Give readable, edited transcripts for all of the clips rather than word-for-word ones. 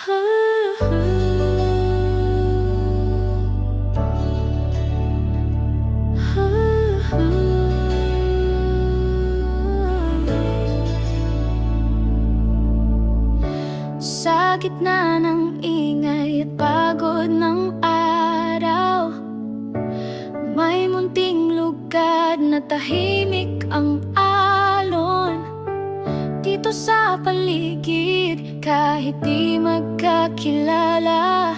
Sa gitna ng ingay at pagod ng araw, may munting lugar na tahimik ang alon. Dito sa paligid, kahit di magkakilala,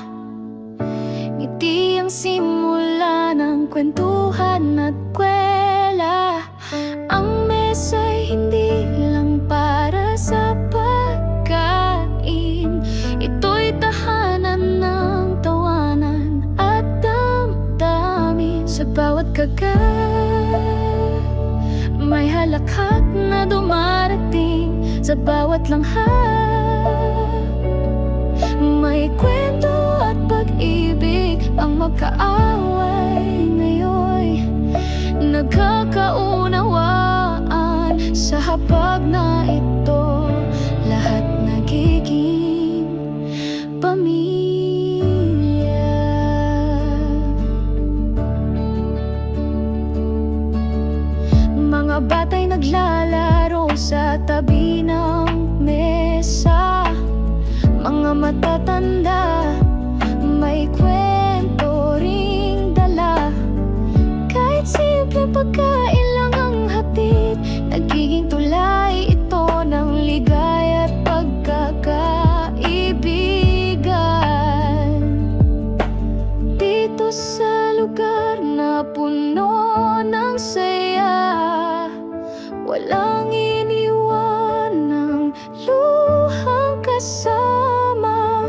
ngiti ang simula ng kwentuhan at kwela. Ang mesa'y hindi lang para sa pagkain, ito'y tahanan ng tawanan at damdamin. Sa bawat kagat, may halakhak na dumarating. Sa bawat langhap, may kwento at pag-ibig. Ang magkaaway ngayon'y nagkakaunawaan. Sa hapag na ito, lahat nagiging pamilya. Mga bata'y naglalaro sa tabi ng mesa. Mga matatanda, may kwento ring dala. Kahit simpleng pagkain lang ang hatid, nagiging tulay ito ng ligaya at pagkakaibigan. Dito sa lugar na puno ng saya, walang iniwan ng luhang kasama.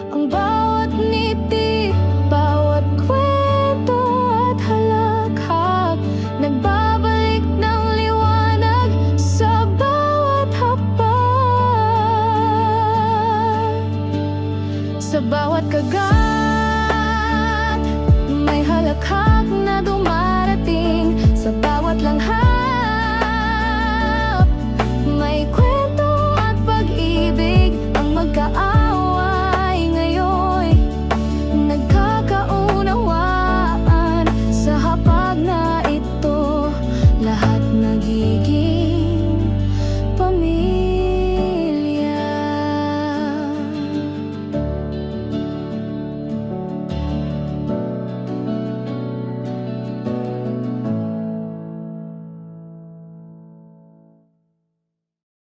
Ang bawat ngiti, bawat kwento at halakhak, nagbabalik ng liwanag sa bawat hapag. Sa bawat kagat,